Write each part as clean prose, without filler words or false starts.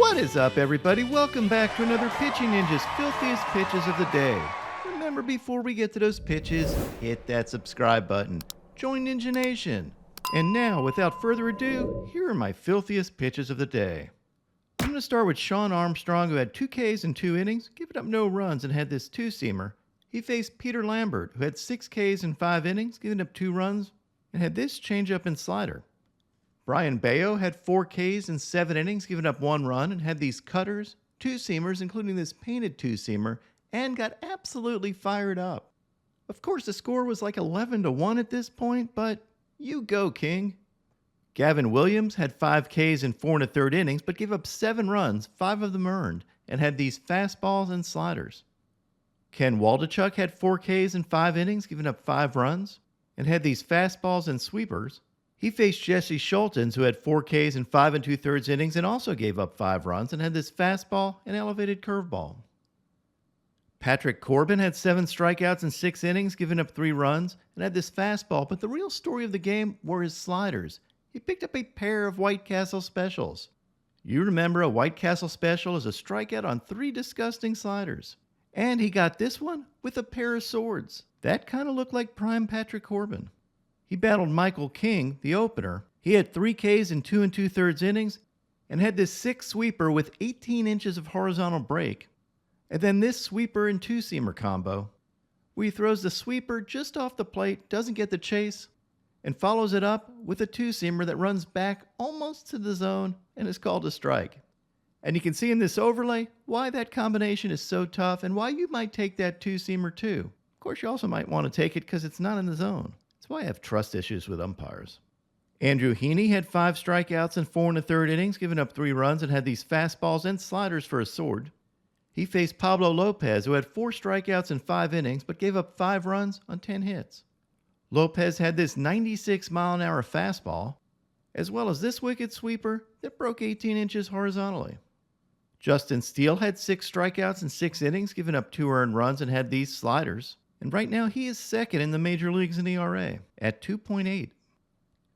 What is up, everybody? Welcome back to another Pitching Ninja's Filthiest Pitches of the Day. Remember, before we get to those pitches, hit that subscribe button. Join Ninja Nation. And now, without further ado, here are my filthiest pitches of the day. I'm going to start with Shawn Armstrong, who had 2 Ks in 2 innings, giving up no runs, and had this 2-seamer. He faced Peter Lambert, who had 6 Ks in 5 innings, giving up 2 runs, and had this changeup and slider. Brayan Bello had 4 Ks in 7 innings, giving up 1 run, and had these cutters, 2-seamers, including this painted 2-seamer, and got absolutely fired up. Of course, the score was like 11-1 at this point, but you go, King. Gavin Williams had 5 Ks in 4 1/3 innings, but gave up 7 runs, 5 of them earned, and had these fastballs and sliders. Ken Waldachuk had 4 Ks in 5 innings, giving up 5 runs, and had these fastballs and sweepers. He faced Jesse Schultens, who had 4 Ks in 5 2/3 innings and also gave up 5 runs, and had this fastball and elevated curveball. Patrick Corbin had 7 strikeouts in 6 innings, giving up 3 runs, and had this fastball, but the real story of the game were his sliders. He picked up a pair of White Castle specials. You remember a White Castle special is a strikeout on 3 disgusting sliders. And he got this one with a pair of swords. That kind of looked like prime Patrick Corbin. He battled Michael King, the opener. He had 3 Ks in 2 2/3 innings and had this 6 sweeper with 18 inches of horizontal break. And then this sweeper and 2-seamer combo, where he throws the sweeper just off the plate, doesn't get the chase, and follows it up with a 2-seamer that runs back almost to the zone and is called a strike. And you can see in this overlay why that combination is so tough and why you might take that 2-seamer too. Of course, you also might want to take it because it's not in the zone. That's why I have trust issues with umpires. Andrew Heaney had 5 strikeouts in 4 1/3 innings, giving up 3 runs, and had these fastballs and sliders for a sword. He faced Pablo Lopez, who had 4 strikeouts in 5 innings, but gave up 5 runs on 10 hits. Lopez had this 96-mile-an-hour fastball, as well as this wicked sweeper that broke 18 inches horizontally. Justin Steele had 6 strikeouts in 6 innings, giving up 2 earned runs, and had these sliders. And right now, he is second in the major leagues in ERA at 2.8.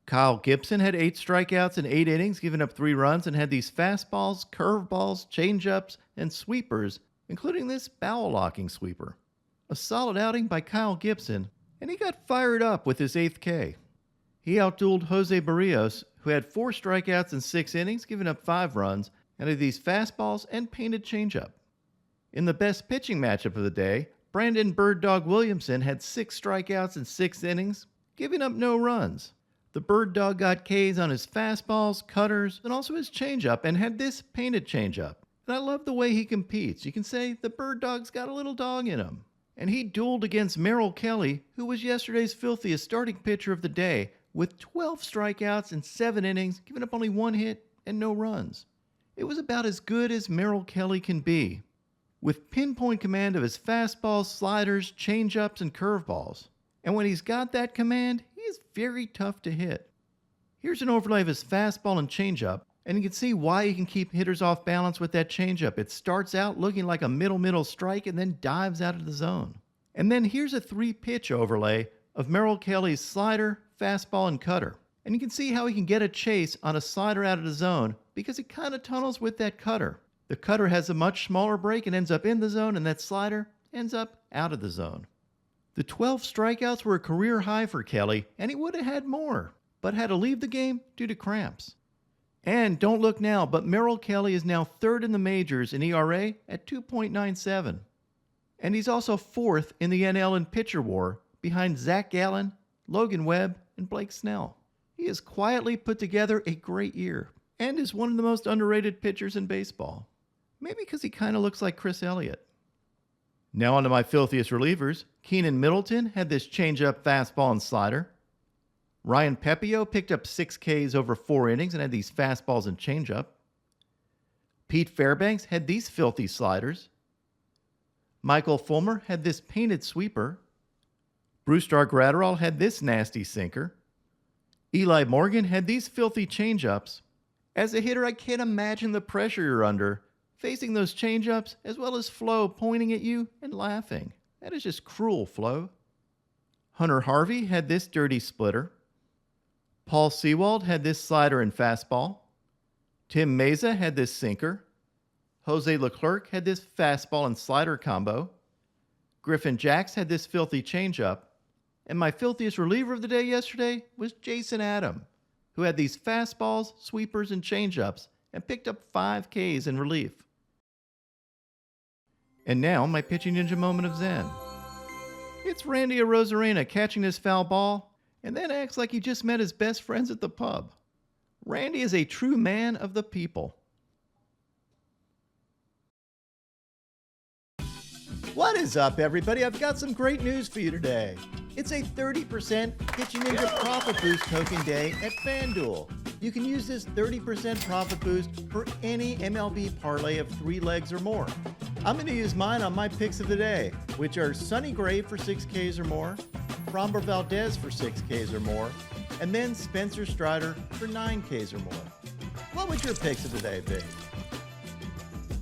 Kyle Gibson had 8 strikeouts in 8 innings, giving up 3 runs, and had these fastballs, curveballs, changeups, and sweepers, including this barrel-locking sweeper. A solid outing by Kyle Gibson, and he got fired up with his 8th K. He outdueled Jose Barrios, who had 4 strikeouts in 6 innings, giving up 5 runs, and had these fastballs and painted changeup. In the best pitching matchup of the day, Brandon Bird Dog Williamson had 6 strikeouts in 6 innings, giving up no runs. The Bird Dog got Ks on his fastballs, cutters, and also his changeup, and had this painted changeup. And I love the way he competes. You can say the Bird Dog's got a little dog in him. And he dueled against Merrill Kelly, who was yesterday's filthiest starting pitcher of the day, with 12 strikeouts in 7 innings, giving up only 1 hit and no runs. It was about as good as Merrill Kelly can be, with pinpoint command of his fastballs, sliders, changeups, and curveballs. And when he's got that command, he is very tough to hit. Here's an overlay of his fastball and changeup, and you can see why he can keep hitters off balance with that changeup. It starts out looking like a middle strike and then dives out of the zone. And then here's a 3-pitch overlay of Merrill Kelly's slider, fastball, and cutter. And you can see how he can get a chase on a slider out of the zone because it kind of tunnels with that cutter. The cutter has a much smaller break and ends up in the zone, and that slider ends up out of the zone. The 12 strikeouts were a career high for Kelly, and he would have had more, but had to leave the game due to cramps. And don't look now, but Merrill Kelly is now 3rd in the majors in ERA at 2.97. And he's also 4th in the NL in pitcher WAR, behind Zach Gallen, Logan Webb, and Blake Snell. He has quietly put together a great year, and is one of the most underrated pitchers in baseball. Maybe because he kind of looks like Chris Elliott. Now on to my filthiest relievers. Keenan Middleton had this changeup, fastball, and slider. Ryan Pepio picked up 6 Ks over 4 innings and had these fastballs and changeup. Pete Fairbanks had these filthy sliders. Michael Fulmer had this painted sweeper. Brusdar Graterol had this nasty sinker. Eli Morgan had these filthy changeups. As a hitter, I can't imagine the pressure you're under, facing those changeups, as well as Flo pointing at you and laughing. That is just cruel, Flo. Hunter Harvey had this dirty splitter. Paul Sewald had this slider and fastball. Tim Meza had this sinker. Jose Leclerc had this fastball and slider combo. Griffin Jax had this filthy changeup. And my filthiest reliever of the day yesterday was Jason Adam, who had these fastballs, sweepers, and changeups and picked up 5 Ks in relief. And now, my pitching ninja moment of zen. It's Randy Arozarena catching this foul ball and then acts like he just met his best friends at the pub. Randy is a true man of the people. What is up, everybody? I've got some great news for you today. It's a 30% Pitching Ninja Profit Boost token day at FanDuel. You can use this 30% profit boost for any MLB parlay of 3 legs or more. I'm going to use mine on my picks of the day, which are Sonny Gray for 6Ks or more, Framber Valdez for 6Ks or more, and then Spencer Strider for 9Ks or more. What would your picks of the day be?